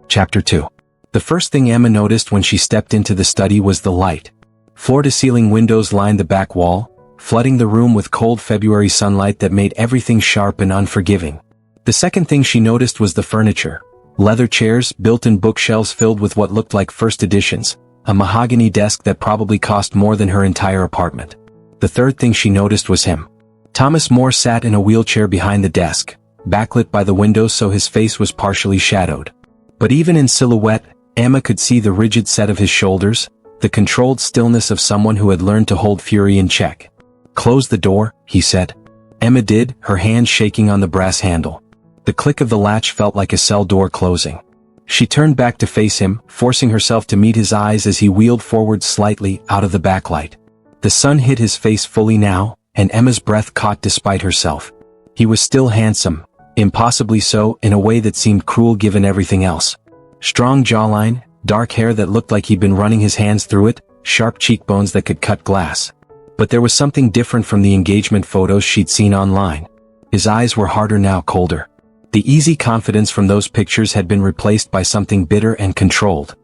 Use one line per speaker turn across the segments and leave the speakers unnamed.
Chapter 2. The first thing Emma noticed when she stepped into the study was the light. Floor-to-ceiling windows lined the back wall, flooding the room with cold February sunlight that made everything sharp and unforgiving. The second thing she noticed was the furniture. Leather chairs, built-in bookshelves filled with what looked like first editions, a mahogany desk that probably cost more than her entire apartment. The third thing she noticed was him. Thomas More sat in a wheelchair behind the desk, backlit by the window so his face was partially shadowed. But even in silhouette, Emma could see the rigid set of his shoulders, the controlled stillness of someone who had learned to hold fury in check. "Close the door," he said. Emma did, her hand shaking on the brass handle. The click of the latch felt like a cell door closing. She turned back to face him, forcing herself to meet his eyes as he wheeled forward slightly out of the backlight. The sun hit his face fully now, and Emma's breath caught despite herself. He was still handsome, impossibly so in a way that seemed cruel given everything else. Strong jawline, dark hair that looked like he'd been running his hands through it, sharp cheekbones that could cut glass. But there was something different from the engagement photos she'd seen online. His eyes were harder now, colder. The easy confidence from those pictures had been replaced by something bitter and controlled.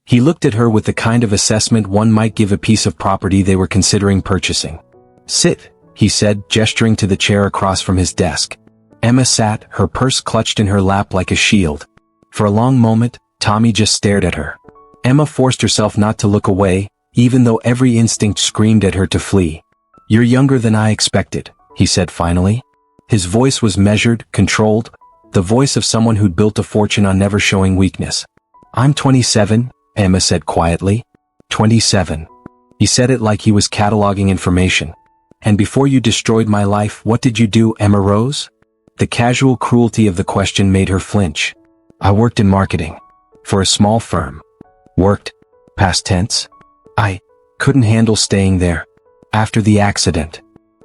He looked at her with the kind of assessment one might give a piece of property they were considering purchasing. "Sit," he said, gesturing to the chair across from his desk. Emma sat, her purse clutched in her lap like a shield. For a long moment, Tommy just stared at her. Emma forced herself not to look away, even though every instinct screamed at her to flee. "You're younger than I expected," he said finally. His voice was measured, controlled, the voice of someone who'd built a fortune on never showing weakness. "I'm 27, Emma said quietly. 27. He said it like he was cataloging information. "And before you destroyed my life, what did you do, Emma Rose?" The casual cruelty of the question made her flinch. "I worked in marketing. For a small firm." "Worked?" Past tense. "I couldn't handle staying there. After the accident."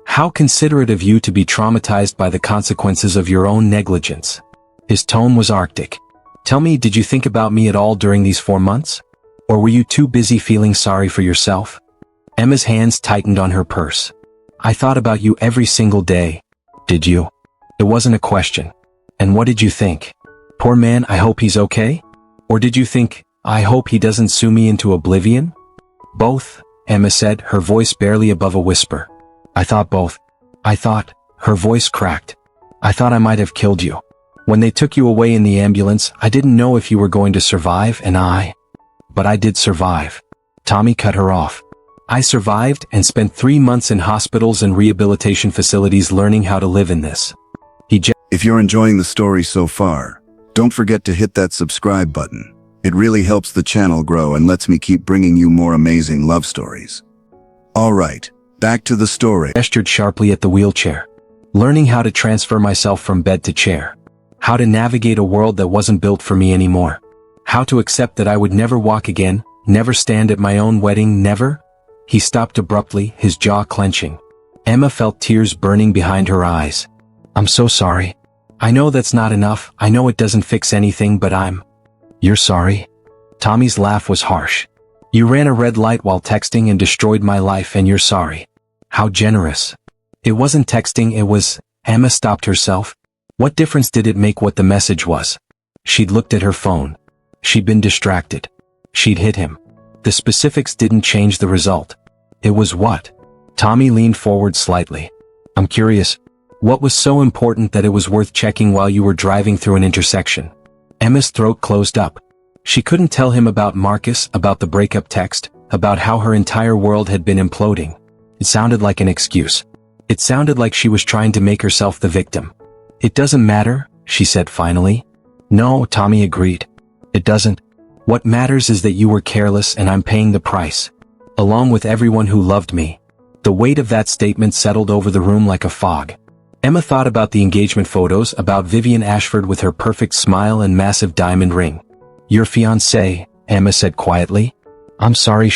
"How considerate of you to be traumatized by the consequences of your own negligence." His tone was arctic. "Tell me, did you think about me at all during these 4 months? Or were you too busy feeling sorry for yourself?" Emma's hands tightened on her purse. "I thought about you every single day." "Did you?" It wasn't a question. "And what did you think? Poor man, I hope he's okay? Or did you think, I hope he doesn't sue me into oblivion?" "Both," Emma said, her voice barely above a whisper. "I thought both. I thought," her voice cracked. "I thought I might have killed you. When they took you away in the ambulance, I didn't know if you were going to survive, but I did survive." Tommy cut her off. "I survived and spent 3 months in hospitals and rehabilitation facilities learning how to live in this."
If you're enjoying the story so far, don't forget to hit that subscribe button. It really helps the channel grow and lets me keep bringing you more amazing love stories. Alright, back to the story.
Gestured sharply at the wheelchair. "Learning how to transfer myself from bed to chair. How to navigate a world that wasn't built for me anymore. How to accept that I would never walk again, never stand at my own wedding, never." He stopped abruptly, his jaw clenching. Emma felt tears burning behind her eyes. "I'm so sorry. I know that's not enough, I know it doesn't fix anything, but You're sorry?" Tommy's laugh was harsh. "You ran a red light while texting and destroyed my life and you're sorry. How generous." "It wasn't texting, it was..." Emma stopped herself. What difference did it make what the message was? She'd looked at her phone. She'd been distracted. She'd hit him. The specifics didn't change the result. It was what? Tommy leaned forward slightly. "I'm curious. What was so important that it was worth checking while you were driving through an intersection?" Emma's throat closed up. She couldn't tell him about Marcus, about the breakup text, about how her entire world had been imploding. It sounded like an excuse. It sounded like she was trying to make herself the victim. "It doesn't matter," she said finally. "No," Tommy agreed. "It doesn't. What matters is that you were careless and I'm paying the price. Along with everyone who loved me." The weight of that statement settled over the room like a fog. Emma thought about the engagement photos, about Vivian Ashford with her perfect smile and massive diamond ring. "Your fiancé," Emma said quietly. "I'm sorry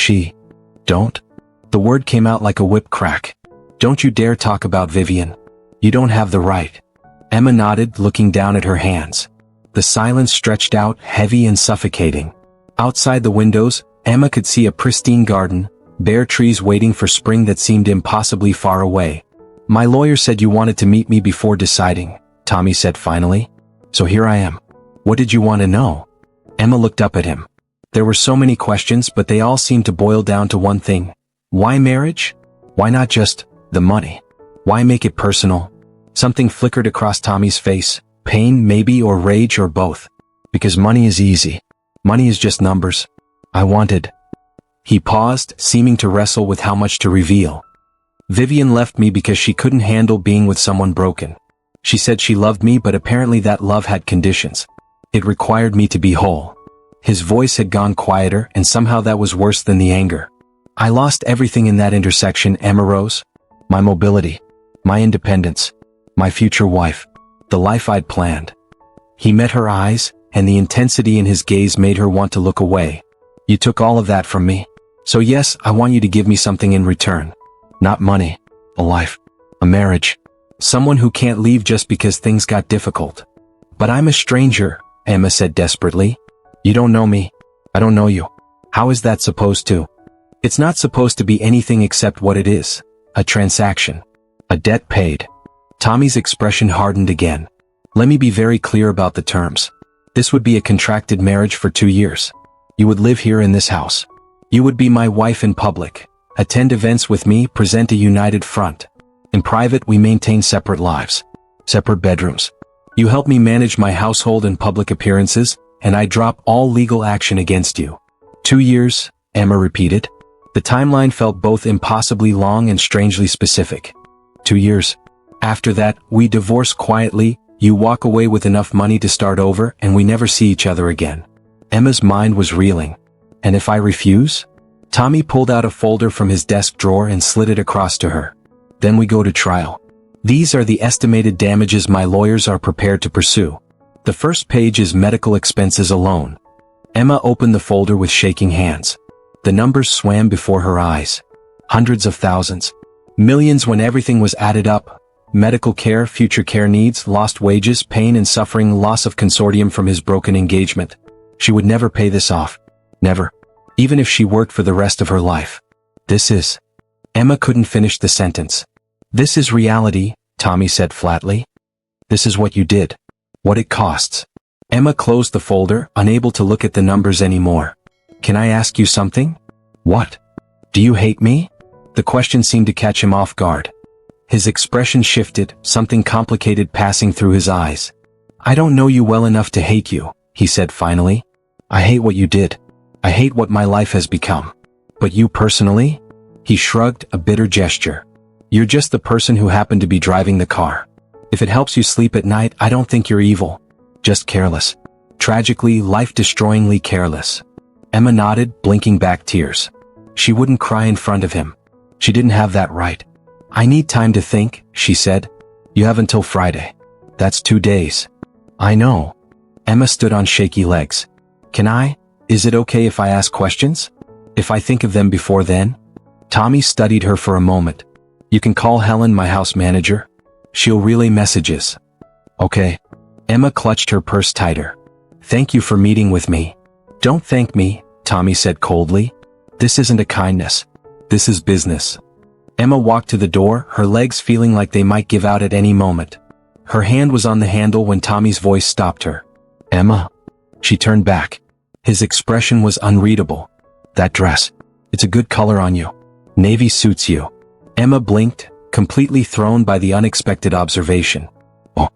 Don't." The word came out like a whip crack. "Don't you dare talk about Vivian. You don't have the right." Emma nodded, looking down at her hands. The silence stretched out, heavy and suffocating. Outside the windows, Emma could see a pristine garden, bare trees waiting for spring that seemed impossibly far away. "My lawyer said you wanted to meet me before deciding," Tommy said finally. "So here I am. What did you want to know?" Emma looked up at him. There were so many questions, but they all seemed to boil down to one thing. Why marriage? Why not just the money? Why make it personal? Something flickered across Tommy's face. Pain, maybe, or rage, or both. Because money is easy. Money is just numbers. I wanted. He paused, seeming to wrestle with how much to reveal. Vivian left me because she couldn't handle being with someone broken. She said she loved me, but apparently that love had conditions. It required me to be whole. His voice had gone quieter, and somehow that was worse than the anger. I lost everything in that intersection, Emma Rose. My mobility. My independence. My future wife. The life I'd planned. He met her eyes, and the intensity in his gaze made her want to look away. You took all of that from me. So yes, I want you to give me something in return. Not money. A life. A marriage. Someone who can't leave just because things got difficult. But I'm a stranger, Emma said desperately. You don't know me. I don't know you. How is that supposed to? It's not supposed to be anything except what it is. A transaction. A debt paid. Tommy's expression hardened again. Let me be very clear about the terms. This would be a contracted marriage for 2 years. You would live here in this house. You would be my wife in public. Attend events with me, present a united front. In private, we maintain separate lives. Separate bedrooms. You help me manage my household and public appearances, and I drop all legal action against you. 2 years, Emma repeated. The timeline felt both impossibly long and strangely specific. 2 years. After that, we divorce quietly, you walk away with enough money to start over, and we never see each other again. Emma's mind was reeling. And if I refuse? Tommy pulled out a folder from his desk drawer and slid it across to her. Then we go to trial. These are the estimated damages my lawyers are prepared to pursue. The first page is medical expenses alone. Emma opened the folder with shaking hands. The numbers swam before her eyes. Hundreds of thousands. Millions when everything was added up. Medical care, future care needs, lost wages, pain and suffering, loss of consortium from his broken engagement. She would never pay this off. Never. Even if she worked for the rest of her life. This is... Emma couldn't finish the sentence. This is reality, Tommy said flatly. This is what you did. What it costs. Emma closed the folder, unable to look at the numbers anymore. Can I ask you something? What? Do you hate me? The question seemed to catch him off guard. His expression shifted, something complicated passing through his eyes. I don't know you well enough to hate you, he said finally. I hate what you did. I hate what my life has become. But you personally? He shrugged, a bitter gesture. You're just the person who happened to be driving the car. If it helps you sleep at night, I don't think you're evil. Just careless. Tragically, life-destroyingly careless. Emma nodded, blinking back tears. She wouldn't cry in front of him. She didn't have that right. I need time to think, she said. You have until Friday. That's 2 days. I know. Emma stood on shaky legs. Can I? Is it okay if I ask questions? If I think of them before then? Tommy studied her for a moment. You can call Helen, my house manager. She'll relay messages. Okay. Emma clutched her purse tighter. Thank you for meeting with me. Don't thank me, Tommy said coldly. This isn't a kindness. This is business. Emma walked to the door, her legs feeling like they might give out at any moment. Her hand was on the handle when Tommy's voice stopped her. Emma. She turned back. His expression was unreadable. That dress. It's a good color on you. Navy suits you. Emma blinked, completely thrown by the unexpected observation. Oh,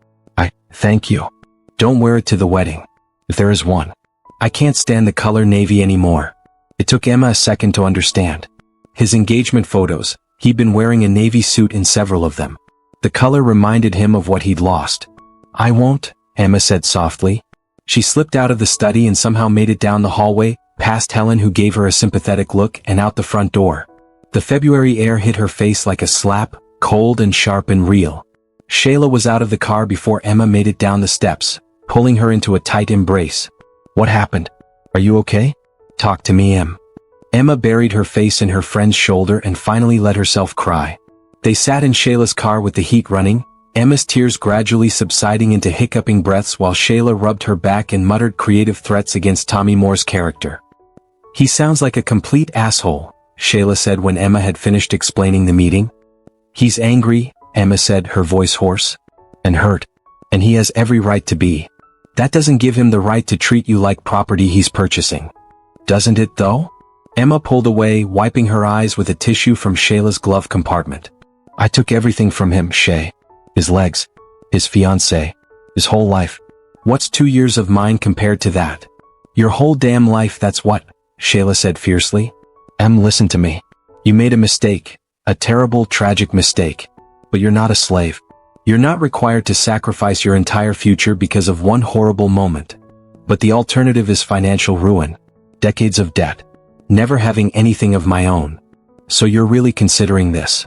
thank you. Don't wear it to the wedding. If there is one. I can't stand the color navy anymore. It took Emma a second to understand. His engagement photos, he'd been wearing a navy suit in several of them. The color reminded him of what he'd lost. I won't, Emma said softly. She slipped out of the study and somehow made it down the hallway, past Helen who gave her a sympathetic look and out the front door. The February air hit her face like a slap, cold and sharp and real. Shayla was out of the car before Emma made it down the steps, pulling her into a tight embrace. What happened? Are you okay? Talk to me, Em. Emma buried her face in her friend's shoulder and finally let herself cry. They sat in Shayla's car with the heat running, Emma's tears gradually subsiding into hiccuping breaths while Shayla rubbed her back and muttered creative threats against Tommy Moore's character. He sounds like a complete asshole, Shayla said when Emma had finished explaining the meeting. He's angry, Emma said, her voice hoarse. And hurt. And he has every right to be. That doesn't give him the right to treat you like property he's purchasing. Doesn't it though? Emma pulled away, wiping her eyes with a tissue from Shayla's glove compartment. I took everything from him, Shay. His legs, his fiancée, his whole life. What's 2 years of mine compared to that? Your whole damn life, that's what, Shayla said fiercely. Em, listen to me. You made a mistake, a terrible, tragic mistake. But you're not a slave. You're not required to sacrifice your entire future because of one horrible moment. But the alternative is financial ruin, decades of debt, never having anything of my own. So you're really considering this?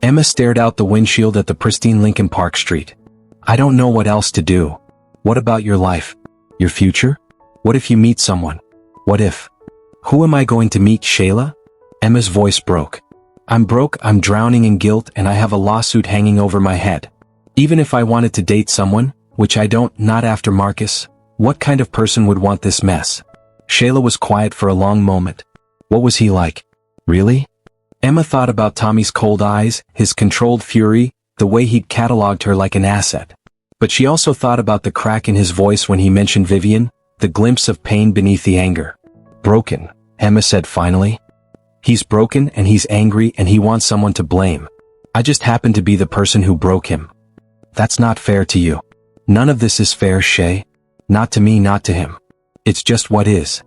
Emma stared out the windshield at the pristine Lincoln Park Street. I don't know what else to do. What about your life? Your future? What if you meet someone? What if? Who am I going to meet, Shayla? Emma's voice broke. I'm broke, I'm drowning in guilt, and I have a lawsuit hanging over my head. Even if I wanted to date someone, which I don't, not after Marcus, what kind of person would want this mess? Shayla was quiet for a long moment. What was he like? Really? Emma thought about Tommy's cold eyes, his controlled fury, the way he'd cataloged her like an asset. But she also thought about the crack in his voice when he mentioned Vivian, the glimpse of pain beneath the anger. Broken, Emma said finally. He's broken and he's angry and he wants someone to blame. I just happen to be the person who broke him. That's not fair to you. None of this is fair, Shay. Not to me, not to him. It's just what is.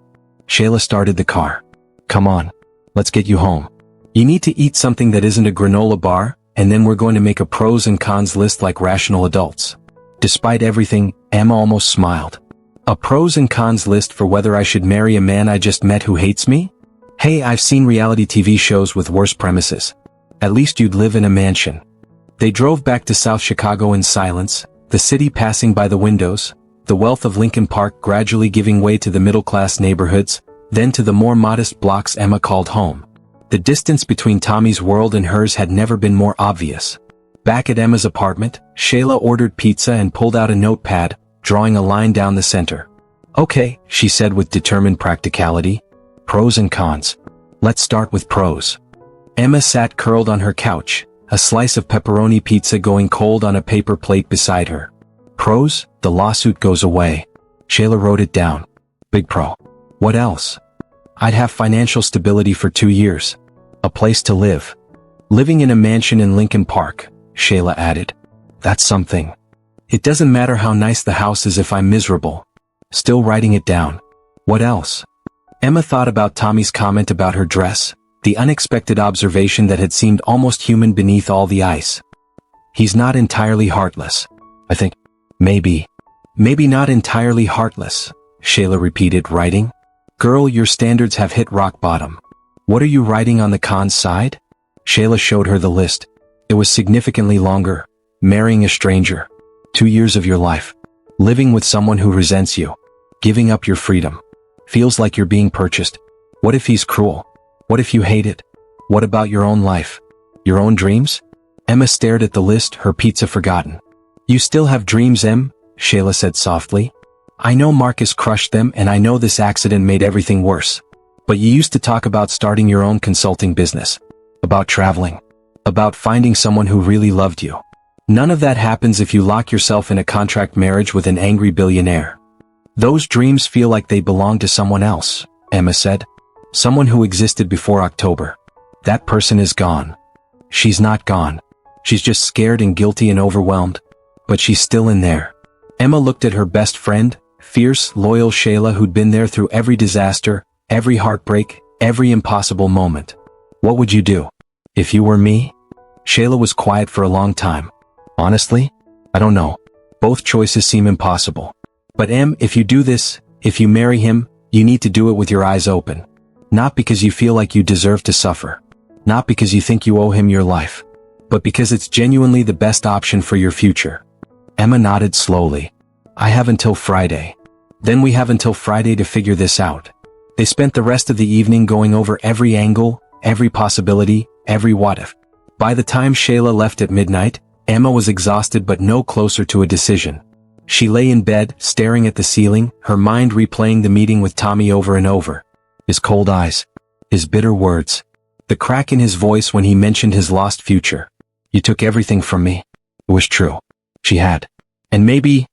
Shayla started the car. Come on. Let's get you home. You need to eat something that isn't a granola bar, and then we're going to make a pros and cons list like rational adults. Despite everything, Emma almost smiled. A pros and cons list for whether I should marry a man I just met who hates me? Hey, I've seen reality TV shows with worse premises. At least you'd live in a mansion. They drove back to South Chicago in silence, the city passing by the windows, the wealth of Lincoln Park gradually giving way to the middle-class neighborhoods, then to the more modest blocks Emma called home. The distance between Tommy's world and hers had never been more obvious. Back at Emma's apartment, Shayla ordered pizza and pulled out a notepad, drawing a line down the center. Okay, she said with determined practicality. Pros and cons. Let's start with pros. Emma sat curled on her couch, a slice of pepperoni pizza going cold on a paper plate beside her. Pros, the lawsuit goes away. Shayla wrote it down. Big pro. What else? I'd have financial stability for 2 years. A place to live. Living in a mansion in Lincoln Park, Shayla added. That's something. It doesn't matter how nice the house is if I'm miserable. Still writing it down. What else? Emma thought about Tommy's comment about her dress, the unexpected observation that had seemed almost human beneath all the ice. He's not entirely heartless. I think. Maybe not entirely heartless, Shayla repeated, writing. Girl, your standards have hit rock bottom. What are you writing on the cons side? Shayla showed her the list. It was significantly longer. Marrying a stranger. 2 years of your life. Living with someone who resents you. Giving up your freedom. Feels like you're being purchased. What if he's cruel? What if you hate it? What about your own life? Your own dreams? Emma stared at the list, her pizza forgotten. You still have dreams, Em? Shayla said softly. I know Marcus crushed them and I know this accident made everything worse. But you used to talk about starting your own consulting business. About traveling. About finding someone who really loved you. None of that happens if you lock yourself in a contract marriage with an angry billionaire. Those dreams feel like they belong to someone else, Emma said. Someone who existed before October. That person is gone. She's not gone. She's just scared and guilty and overwhelmed. But she's still in there. Emma looked at her best friend, fierce, loyal Shayla, who'd been there through every disaster, every heartbreak, every impossible moment. What would you do? If you were me? Shayla was quiet for a long time. Honestly? I don't know. Both choices seem impossible. But Em, if you do this, if you marry him, you need to do it with your eyes open. Not because you feel like you deserve to suffer. Not because you think you owe him your life. But because it's genuinely the best option for your future. Emma nodded slowly. I have until Friday. Then we have until Friday to figure this out. They spent the rest of the evening going over every angle, every possibility, every what if. By the time Shayla left at midnight, Emma was exhausted but no closer to a decision. She lay in bed, staring at the ceiling, her mind replaying the meeting with Tommy over and over. His cold eyes. His bitter words. The crack in his voice when he mentioned his lost future. You took everything from me. It was true. She had. And maybe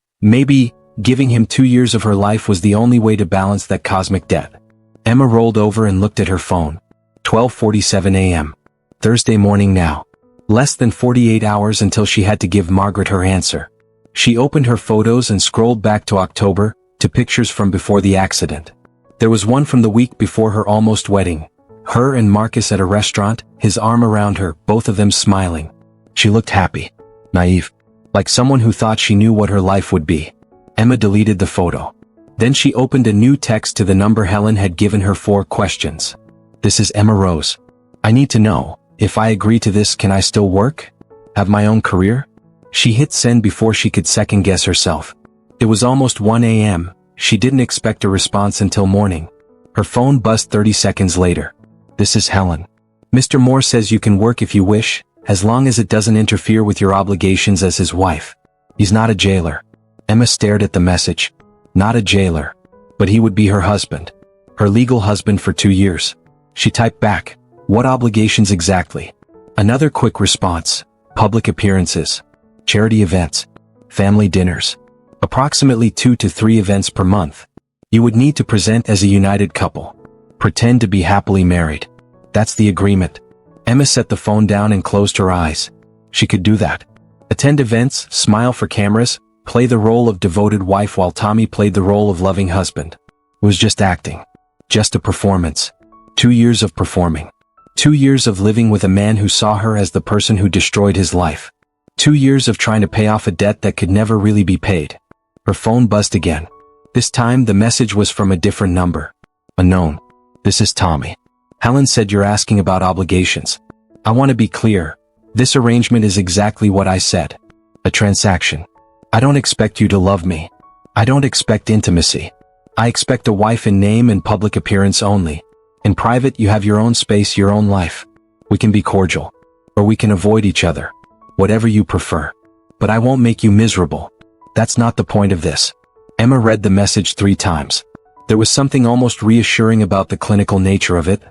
Giving him 2 years of her life was the only way to balance that cosmic debt. Emma rolled over and looked at her phone. 12:47 a.m. Thursday morning now. Less than 48 hours until she had to give Margaret her answer. She opened her photos and scrolled back to October, to pictures from before the accident. There was one from the week before her almost wedding. Her and Marcus at a restaurant, his arm around her, both of them smiling. She looked happy. Naive. Like someone who thought she knew what her life would be. Emma deleted the photo. Then she opened a new text to the number Helen had given her 4 questions. This is Emma Rose. I need to know, if I agree to this, can I still work? Have my own career? She hit send before she could second guess herself. It was almost 1 a.m. She didn't expect a response until morning. Her phone buzzed 30 seconds later. This is Helen. Mr. Moore says you can work if you wish, as long as it doesn't interfere with your obligations as his wife. He's not a jailer. Emma stared at the message. Not a jailer. But he would be her husband. Her legal husband for 2 years. She typed back, what obligations exactly? Another quick response. Public appearances. Charity events. Family dinners. Approximately 2 to 3 events per month. You would need to present as a united couple. Pretend to be happily married. That's the agreement. Emma set the phone down and closed her eyes. She could do that. Attend events, smile for cameras, play the role of devoted wife while Tommy played the role of loving husband. It was just acting. Just a performance. 2 years of performing. 2 years of living with a man who saw her as the person who destroyed his life. 2 years of trying to pay off a debt that could never really be paid. Her phone buzzed again. This time the message was from a different number. Unknown. This is Tommy. Helen said you're asking about obligations. I want to be clear. This arrangement is exactly what I said. A transaction. I don't expect you to love me. I don't expect intimacy. I expect a wife in name and public appearance only. In private you have your own space, your own life. We can be cordial. Or we can avoid each other. Whatever you prefer. But I won't make you miserable. That's not the point of this. Emma read the message 3 times. There was something almost reassuring about the clinical nature of it.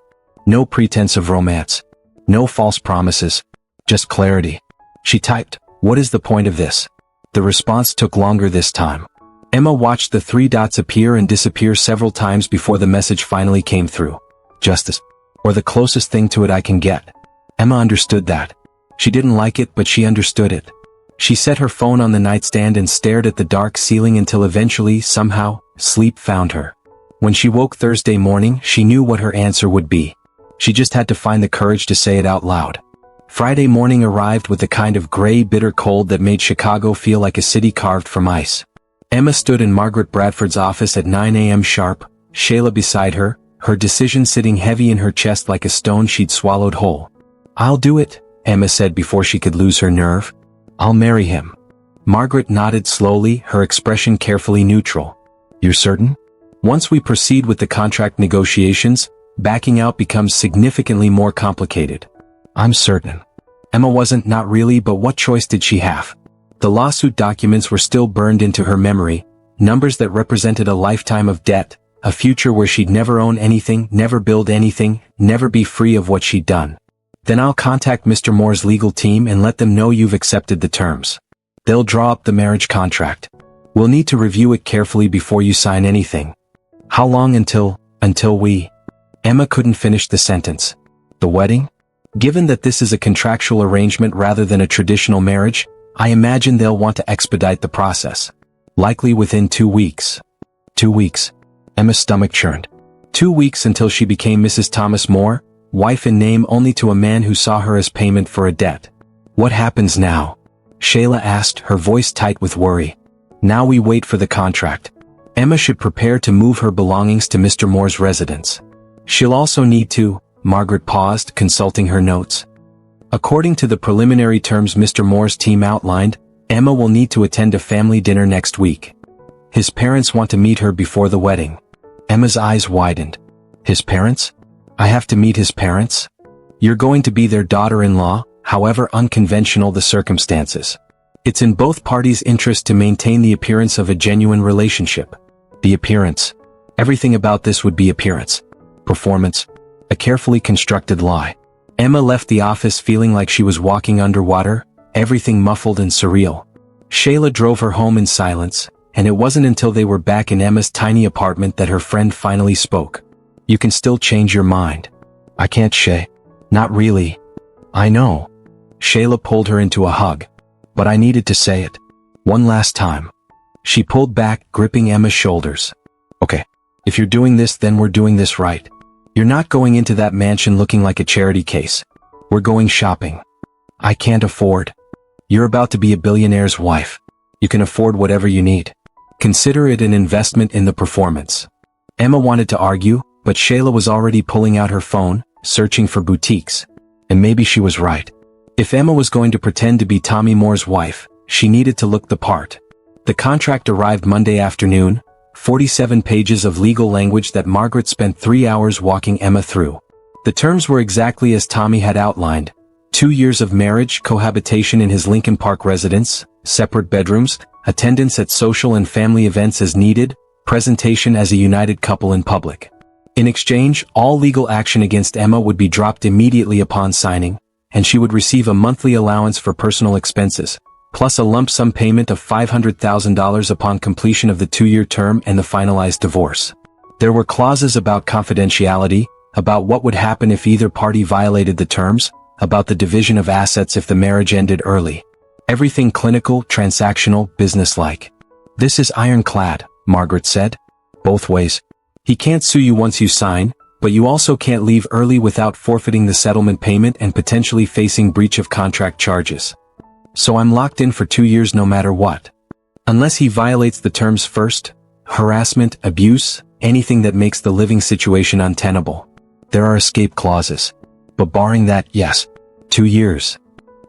No pretense of romance. No false promises. Just clarity. She typed, what is the point of this? The response took longer this time. Emma watched the 3 dots appear and disappear several times before the message finally came through. Justice. Or the closest thing to it I can get. Emma understood that. She didn't like it, but she understood it. She set her phone on the nightstand and stared at the dark ceiling until eventually, somehow, sleep found her. When she woke Thursday morning, she knew what her answer would be. She just had to find the courage to say it out loud. Friday morning arrived with the kind of gray, bitter cold that made Chicago feel like a city carved from ice. Emma stood in Margaret Bradford's office at 9 a.m. sharp, Shayla beside her, her decision sitting heavy in her chest like a stone she'd swallowed whole. I'll do it, Emma said before she could lose her nerve. I'll marry him. Margaret nodded slowly, her expression carefully neutral. You're certain? Once we proceed with the contract negotiations, backing out becomes significantly more complicated. I'm certain. Emma wasn't, not really, but what choice did she have? The lawsuit documents were still burned into her memory, numbers that represented a lifetime of debt, a future where she'd never own anything, never build anything, never be free of what she'd done. Then I'll contact Mr. Moore's legal team and let them know you've accepted the terms. They'll draw up the marriage contract. We'll need to review it carefully before you sign anything. How long until we... Emma couldn't finish the sentence. The wedding? Given that this is a contractual arrangement rather than a traditional marriage, I imagine they'll want to expedite the process. Likely within 2 weeks. 2 weeks. Emma's stomach churned. 2 weeks until she became Mrs. Thomas Moore, wife in name only to a man who saw her as payment for a debt. What happens now? Shayla asked, her voice tight with worry. Now we wait for the contract. Emma should prepare to move her belongings to Mr. Moore's residence. She'll also need to... Margaret paused, consulting her notes. According to the preliminary terms Mr. Moore's team outlined, Emma will need to attend a family dinner next week. His parents want to meet her before the wedding. Emma's eyes widened. His parents? I have to meet his parents? You're going to be their daughter-in-law, however unconventional the circumstances. It's in both parties' interest to maintain the appearance of a genuine relationship. The appearance. Everything about this would be appearance. Performance. A carefully constructed lie. Emma left the office feeling like she was walking underwater, everything muffled and surreal. Shayla drove her home in silence, and it wasn't until they were back in Emma's tiny apartment that her friend finally spoke. "You can still change your mind." "I can't, Shay." "Not really." "I know." Shayla pulled her into a hug. "But I needed to say it. One last time." She pulled back, gripping Emma's shoulders. "Okay. If you're doing this, then we're doing this right. You're not going into that mansion looking like a charity case. We're going shopping." "I can't afford." "You're about to be a billionaire's wife. You can afford whatever you need. Consider it an investment in the performance." Emma wanted to argue, but Shayla was already pulling out her phone, searching for boutiques. And maybe she was right. If Emma was going to pretend to be Tommy Moore's wife, she needed to look the part. The contract arrived Monday afternoon, 47 pages of legal language that Margaret spent 3 hours walking Emma through. The terms were exactly as Tommy had outlined. 2 years of marriage, cohabitation in his Lincoln Park residence, separate bedrooms, attendance at social and family events as needed, presentation as a united couple in public. In exchange, all legal action against Emma would be dropped immediately upon signing, and she would receive a monthly allowance for personal expenses, plus a lump sum payment of $500,000 upon completion of the 2-year term and the finalized divorce. There were clauses about confidentiality, about what would happen if either party violated the terms, about the division of assets if the marriage ended early. Everything clinical, transactional, businesslike. "This is ironclad," Margaret said. "Both ways. He can't sue you once you sign, but you also can't leave early without forfeiting the settlement payment and potentially facing breach of contract charges. So I'm locked in for 2 years no matter what. Unless he violates the terms first, harassment, abuse, anything that makes the living situation untenable. There are escape clauses. But barring that, yes. 2 years.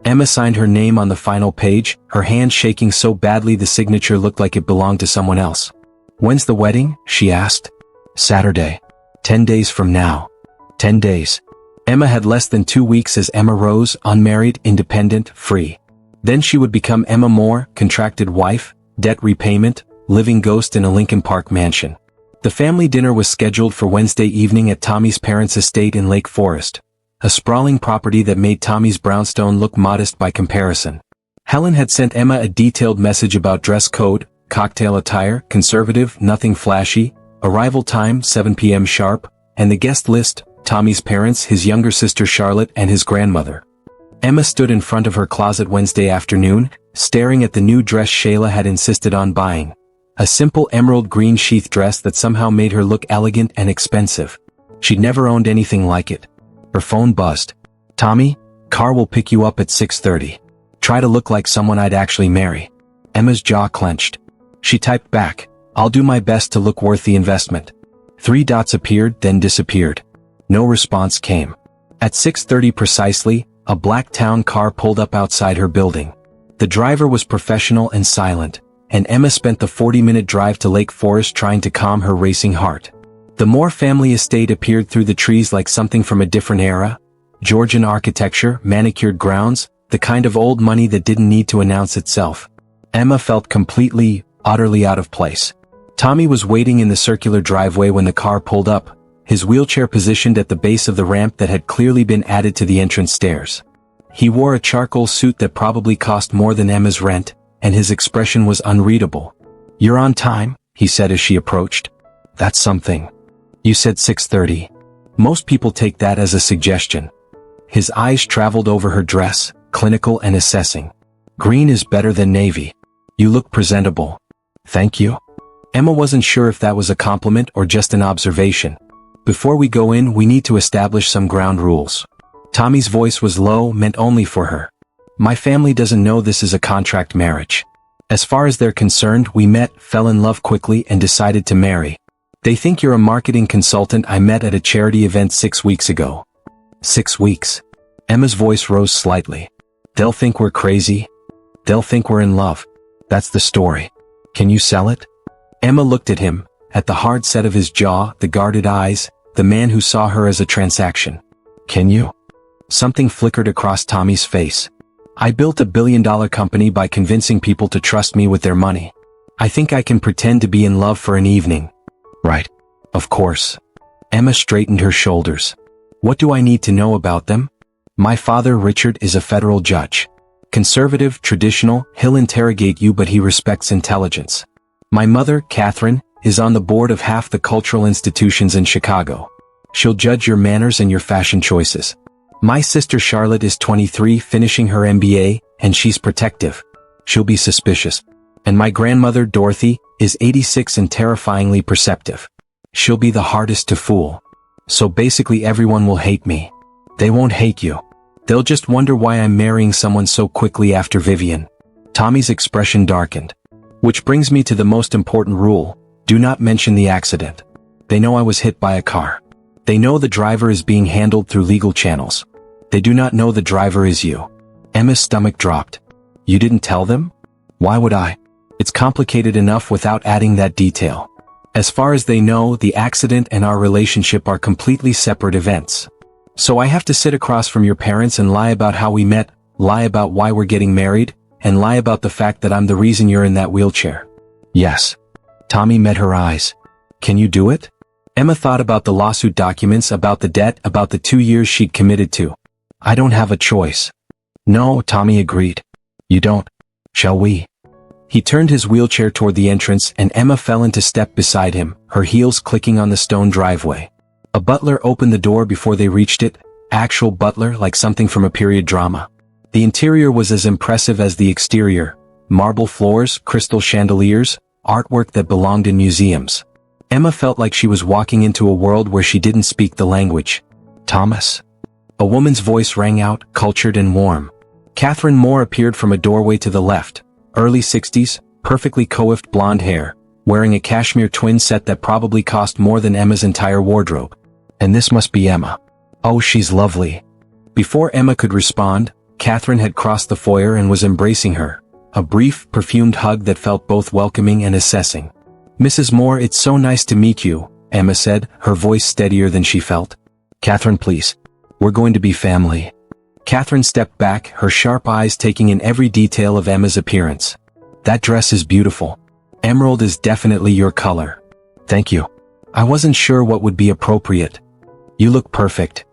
Emma signed her name on the final page, her hand shaking so badly the signature looked like it belonged to someone else. "When's the wedding?" she asked. "Saturday. 10 days from now." 10 days. Emma had less than 2 weeks as Emma Rose, unmarried, independent, free. Then she would become Emma Moore, contracted wife, debt repayment, living ghost in a Lincoln Park mansion. The family dinner was scheduled for Wednesday evening at Tommy's parents' estate in Lake Forest, a sprawling property that made Tommy's brownstone look modest by comparison. Helen had sent Emma a detailed message about dress code, cocktail attire, conservative, nothing flashy, arrival time 7 p.m. sharp, and the guest list, Tommy's parents, his younger sister Charlotte, and his grandmother. Emma stood in front of her closet Wednesday afternoon, staring at the new dress Shayla had insisted on buying. A simple emerald green sheath dress that somehow made her look elegant and expensive. She'd never owned anything like it. Her phone buzzed. "Tommy, car will pick you up at 6:30. Try to look like someone I'd actually marry." Emma's jaw clenched. She typed back, "I'll do my best to look worth the investment." 3 dots appeared, then disappeared. No response came. At 6:30 precisely, a black town car pulled up outside her building. The driver was professional and silent, and Emma spent the 40-minute drive to Lake Forest trying to calm her racing heart. The Moore family estate appeared through the trees like something from a different era. Georgian architecture, manicured grounds, the kind of old money that didn't need to announce itself. Emma felt completely, utterly out of place. Tommy was waiting in the circular driveway when the car pulled up, his wheelchair positioned at the base of the ramp that had clearly been added to the entrance stairs. He wore a charcoal suit that probably cost more than Emma's rent, and his expression was unreadable. "You're on time," he said as she approached. "That's something. You said 6:30. Most people take that as a suggestion." His eyes traveled over her dress, clinical and assessing. "Green is better than navy. You look presentable." "Thank you." Emma wasn't sure if that was a compliment or just an observation. "Before we go in, we need to establish some ground rules." Tommy's voice was low, meant only for her. "My family doesn't know this is a contract marriage. As far as they're concerned, we met, fell in love quickly, and decided to marry. They think you're a marketing consultant I met at a charity event 6 weeks ago." 6 weeks. Emma's voice rose slightly. "They'll think we're crazy. They'll think we're in love. That's the story. Can you sell it?" Emma looked at him, at the hard set of his jaw, the guarded eyes, the man who saw her as a transaction. "Can you?" Something flickered across Tommy's face. "I built a billion-dollar company by convincing people to trust me with their money. I think I can pretend to be in love for an evening." "Right. Of course." Emma straightened her shoulders. "What do I need to know about them?" "My father, Richard, is a federal judge. Conservative, traditional, he'll interrogate you but he respects intelligence. My mother, Catherine, is on the board of half the cultural institutions in Chicago. She'll judge your manners and your fashion choices. My sister Charlotte is 23, finishing her MBA, and she's protective. She'll be suspicious. And my grandmother, Dorothy, is 86 and terrifyingly perceptive. She'll be the hardest to fool. So basically everyone will hate me. They won't hate you. They'll just wonder why I'm marrying someone so quickly after Vivian. Tommy's expression darkened. Which brings me to the most important rule: do not mention the accident. They know I was hit by a car. They know the driver is being handled through legal channels. They do not know the driver is you. Emma's stomach dropped. You didn't tell them? Why would I? It's complicated enough without adding that detail. As far as they know, the accident and our relationship are completely separate events. So I have to sit across from your parents and lie about how we met, lie about why we're getting married, and lie about the fact that I'm the reason you're in that wheelchair. Yes. Tommy met her eyes. Can you do it? Emma thought about the lawsuit documents, about the debt, about the 2 years she'd committed to. I don't have a choice. No, Tommy agreed. You don't. Shall we? He turned his wheelchair toward the entrance and Emma fell into step beside him, her heels clicking on the stone driveway. A butler opened the door before they reached it, actual butler like something from a period drama. The interior was as impressive as the exterior: marble floors, crystal chandeliers, artwork that belonged in museums. Emma felt like she was walking into a world where she didn't speak the language. Thomas? A woman's voice rang out, cultured and warm. Catherine Moore appeared from a doorway to the left, early 60s, perfectly coiffed blonde hair, wearing a cashmere twin set that probably cost more than Emma's entire wardrobe. And this must be Emma. Oh, she's lovely. Before Emma could respond, Catherine had crossed the foyer and was embracing her, a brief, perfumed hug that felt both welcoming and assessing. Mrs. Moore, it's so nice to meet you, Emma said, her voice steadier than she felt. Catherine, please. We're going to be family. Catherine stepped back, her sharp eyes taking in every detail of Emma's appearance. That dress is beautiful. Emerald is definitely your color. Thank you. I wasn't sure what would be appropriate. You look perfect.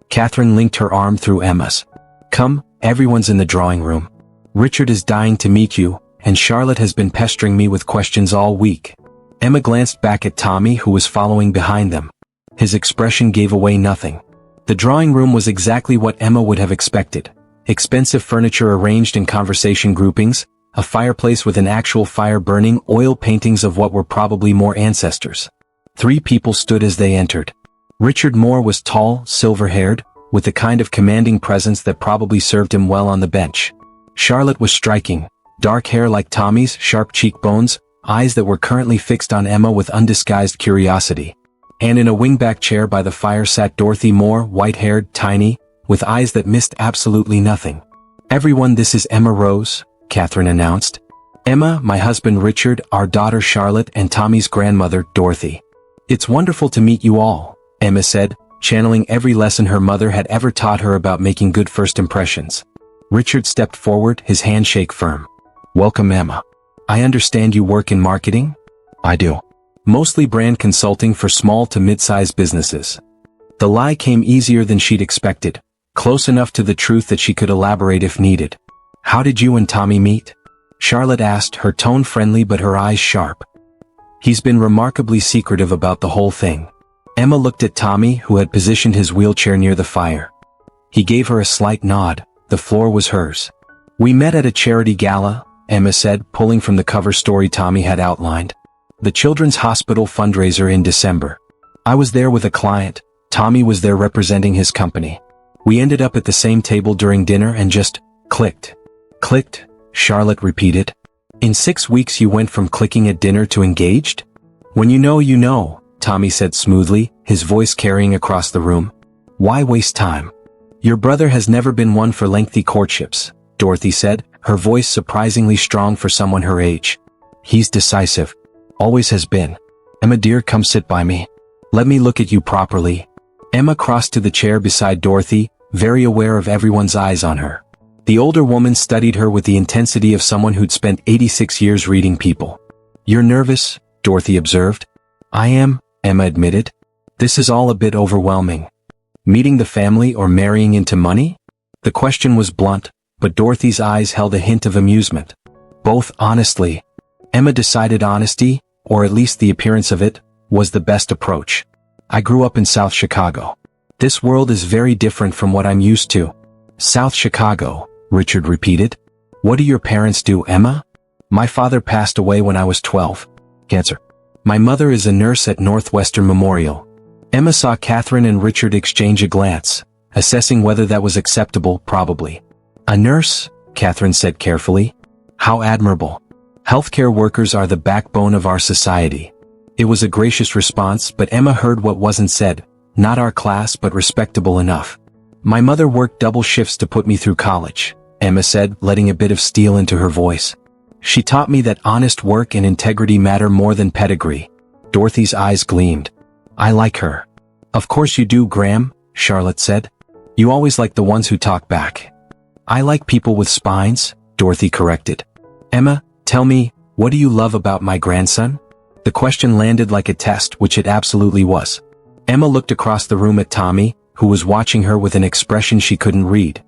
Catherine linked her arm through Emma's. Come, everyone's in the drawing room. Richard is dying to meet you, and Charlotte has been pestering me with questions all week. Emma glanced back at Tommy, who was following behind them. His expression gave away nothing. The drawing room was exactly what Emma would have expected. Expensive furniture arranged in conversation groupings, a fireplace with an actual fire burning, oil paintings of what were probably more ancestors. 3 people stood as they entered. Richard Moore was tall, silver-haired, with the kind of commanding presence that probably served him well on the bench. Charlotte was striking, dark hair like Tommy's, sharp cheekbones, eyes that were currently fixed on Emma with undisguised curiosity. And in a wingback chair by the fire sat Dorothy Moore, white-haired, tiny, with eyes that missed absolutely nothing. Everyone, this is Emma Rose, Catherine announced. Emma, my husband Richard, our daughter Charlotte, and Tommy's grandmother, Dorothy. It's wonderful to meet you all, Emma said, channeling every lesson her mother had ever taught her about making good first impressions. Richard stepped forward, his handshake firm. Welcome, Emma. I understand you work in marketing? I do. Mostly brand consulting for small to mid-sized businesses. The lie came easier than she'd expected, close enough to the truth that she could elaborate if needed. How did you and Tommy meet? Charlotte asked, her tone friendly but her eyes sharp. He's been remarkably secretive about the whole thing. Emma looked at Tommy, who had positioned his wheelchair near the fire. He gave her a slight nod. The floor was hers. We met at a charity gala, Emma said, pulling from the cover story Tommy had outlined. The Children's Hospital fundraiser in December. I was there with a client. Tommy was there representing his company. We ended up at the same table during dinner and just clicked. Clicked, Charlotte repeated. In 6 weeks you went from clicking at dinner to engaged? When you know, Tommy said smoothly, his voice carrying across the room. Why waste time? Your brother has never been one for lengthy courtships, Dorothy said, her voice surprisingly strong for someone her age. He's decisive. Always has been. Emma dear, come sit by me. Let me look at you properly. Emma crossed to the chair beside Dorothy, very aware of everyone's eyes on her. The older woman studied her with the intensity of someone who'd spent 86 years reading people. You're nervous, Dorothy observed. I am, Emma admitted. This is all a bit overwhelming. Meeting the family or marrying into money? The question was blunt, but Dorothy's eyes held a hint of amusement. Both, honestly. Emma decided honesty, or at least the appearance of it, was the best approach. I grew up in South Chicago. This world is very different from what I'm used to. South Chicago, Richard repeated. What do your parents do, Emma? My father passed away when I was 12. Cancer. My mother is a nurse at Northwestern Memorial. Emma saw Catherine and Richard exchange a glance, assessing whether that was acceptable, probably. A nurse, Catherine said carefully. How admirable. Healthcare workers are the backbone of our society. It was a gracious response, but Emma heard what wasn't said. Not our class, but respectable enough. My mother worked double shifts to put me through college, Emma said, letting a bit of steel into her voice. She taught me that honest work and integrity matter more than pedigree. Dorothy's eyes gleamed. I like her. Of course you do, Graham, Charlotte said. You always like the ones who talk back. I like people with spines, Dorothy corrected. Emma, tell me, what do you love about my grandson? The question landed like a test, which it absolutely was. Emma looked across the room at Tommy, who was watching her with an expression she couldn't read.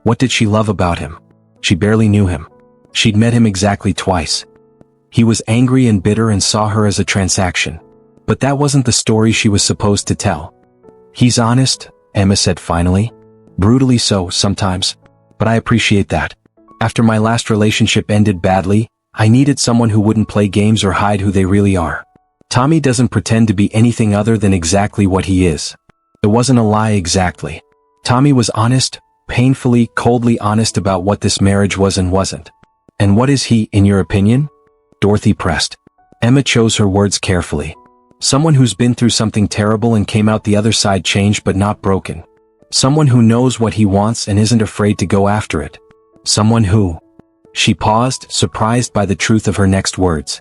What did she love about him? She barely knew him. She'd met him exactly twice. He was angry and bitter and saw her as a transaction. But that wasn't the story she was supposed to tell. He's honest, Emma said finally. Brutally so, sometimes. But I appreciate that. After my last relationship ended badly, I needed someone who wouldn't play games or hide who they really are. Tommy doesn't pretend to be anything other than exactly what he is. It wasn't a lie exactly. Tommy was honest, painfully, coldly honest about what this marriage was and wasn't. And what is he, in your opinion? Dorothy pressed. Emma chose her words carefully. Someone who's been through something terrible and came out the other side changed but not broken. Someone who knows what he wants and isn't afraid to go after it. Someone who... She paused, surprised by the truth of her next words.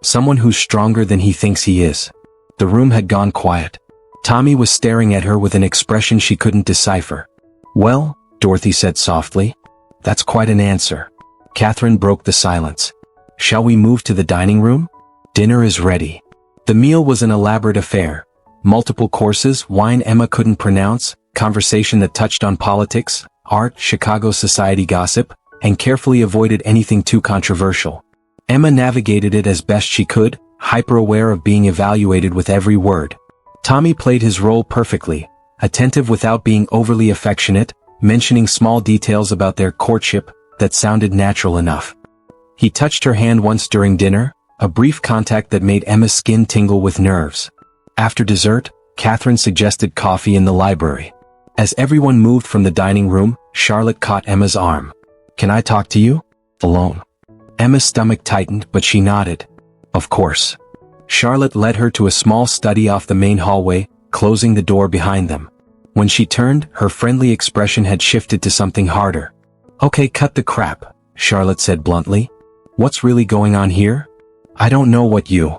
Someone who's stronger than he thinks he is. The room had gone quiet. Tommy was staring at her with an expression she couldn't decipher. Well, Dorothy said softly. That's quite an answer. Catherine broke the silence. Shall we move to the dining room? Dinner is ready. The meal was an elaborate affair. Multiple courses, wine Emma couldn't pronounce, conversation that touched on politics, art, Chicago society gossip, and carefully avoided anything too controversial. Emma navigated it as best she could, hyper-aware of being evaluated with every word. Tommy played his role perfectly, attentive without being overly affectionate, mentioning small details about their courtship that sounded natural enough. He touched her hand once during dinner, a brief contact that made Emma's skin tingle with nerves. After dessert, Catherine suggested coffee in the library. As everyone moved from the dining room, Charlotte caught Emma's arm. Can I talk to you? Alone. Emma's stomach tightened, but she nodded. Of course. Charlotte led her to a small study off the main hallway, closing the door behind them. When she turned, her friendly expression had shifted to something harder. Okay, cut the crap, Charlotte said bluntly. What's really going on here? I don't know what you...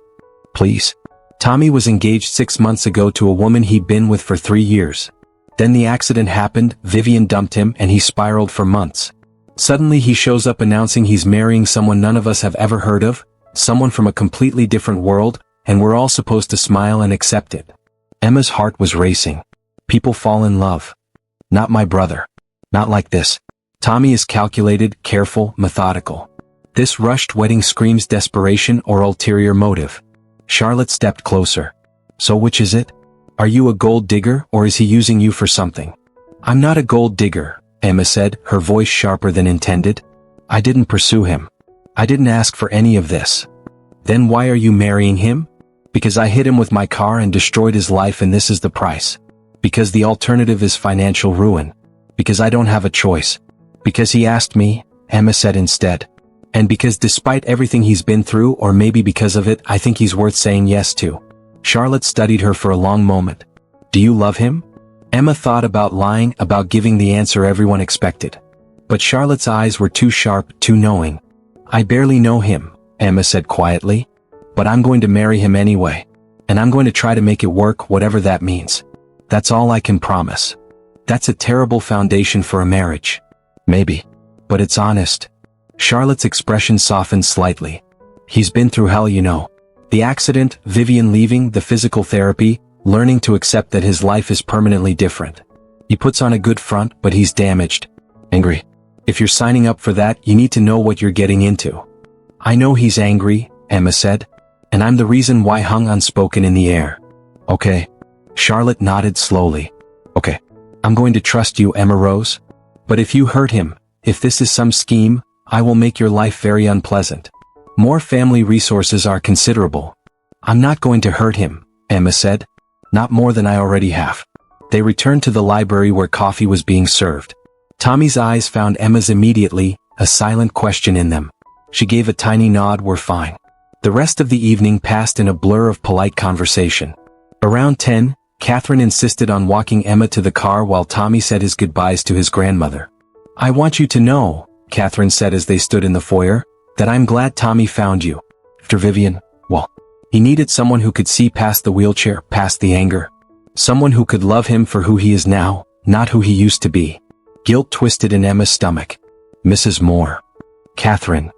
Please. Tommy was engaged 6 months ago to a woman he'd been with for 3 years. Then the accident happened, Vivian dumped him, and he spiraled for months. Suddenly he shows up announcing he's marrying someone none of us have ever heard of, someone from a completely different world, and we're all supposed to smile and accept it. Emma's heart was racing. People fall in love. Not my brother. Not like this. Tommy is calculated, careful, methodical. This rushed wedding screams desperation or ulterior motive. Charlotte stepped closer. So which is it? Are you a gold digger, or is he using you for something? I'm not a gold digger, Emma said, her voice sharper than intended. I didn't pursue him. I didn't ask for any of this. Then why are you marrying him? Because I hit him with my car and destroyed his life and this is the price. Because the alternative is financial ruin. Because I don't have a choice. Because he asked me, Emma said instead. And because despite everything he's been through, or maybe because of it, I think he's worth saying yes to. Charlotte studied her for a long moment. Do you love him? Emma thought about lying, about giving the answer everyone expected. But Charlotte's eyes were too sharp, too knowing. I barely know him, Emma said quietly. But I'm going to marry him anyway. And I'm going to try to make it work, whatever that means. That's all I can promise. That's a terrible foundation for a marriage. Maybe. But it's honest. Charlotte's expression softened slightly. He's been through hell, you know. The accident, Vivian leaving, the physical therapy, learning to accept that his life is permanently different. He puts on a good front, but he's damaged. Angry. If you're signing up for that, you need to know what you're getting into. I know he's angry, Emma said. And I'm the reason why hung unspoken in the air. Okay. Charlotte nodded slowly. Okay. I'm going to trust you, Emma Rose. But if you hurt him, if this is some scheme, I will make your life very unpleasant. More family resources are considerable. I'm not going to hurt him, Emma said. Not more than I already have. They returned to the library where coffee was being served. Tommy's eyes found Emma's immediately, a silent question in them. She gave a tiny nod. We're fine. The rest of the evening passed in a blur of polite conversation. Around 10, Catherine insisted on walking Emma to the car while Tommy said his goodbyes to his grandmother. I want you to know, Catherine said as they stood in the foyer, that I'm glad Tommy found you. After Vivian, well, he needed someone who could see past the wheelchair, past the anger. Someone who could love him for who he is now, not who he used to be. Guilt twisted in Emma's stomach. Mrs. Moore. Catherine.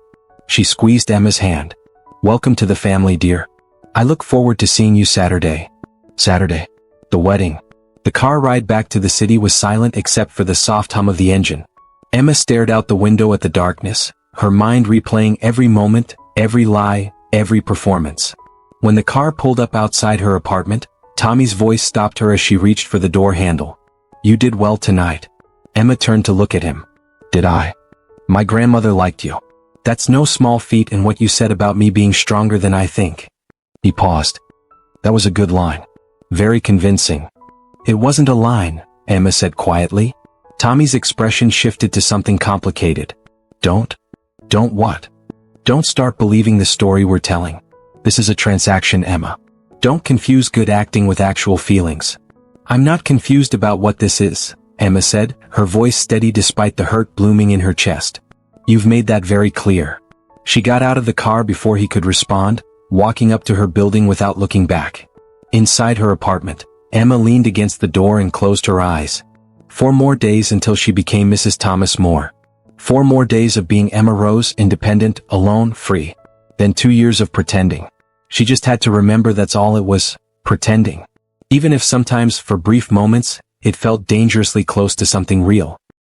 She squeezed Emma's hand. Welcome to the family, dear. I look forward to seeing you Saturday. Saturday. The wedding. The car ride back to the city was silent except for the soft hum of the engine. Emma stared out the window at the darkness, her mind replaying every moment, every lie, every performance. When the car pulled up outside her apartment, Tommy's voice stopped her as she reached for the door handle. You did well tonight. Emma turned to look at him. Did I? My grandmother liked you. That's no small feat in what you said about me being stronger than I think. He paused. That was a good line. Very convincing. It wasn't a line, Emma said quietly. Tommy's expression shifted to something complicated. Don't what? Don't start believing the story we're telling. This is a transaction, Emma. Don't confuse good acting with actual feelings. I'm not confused about what this is, Emma said, her voice steady despite the hurt blooming in her chest. You've made that very clear. She got out of the car before he could respond, walking up to her building without looking back. Inside her apartment, Emma leaned against the door and closed her eyes. 4 more days until she became Mrs. Thomas Moore. 4 more days of being Emma Rose, independent, alone, free. Then 2 years of pretending. She just had to remember that's all it was, pretending. Even if sometimes, for brief moments, it felt dangerously close to something real.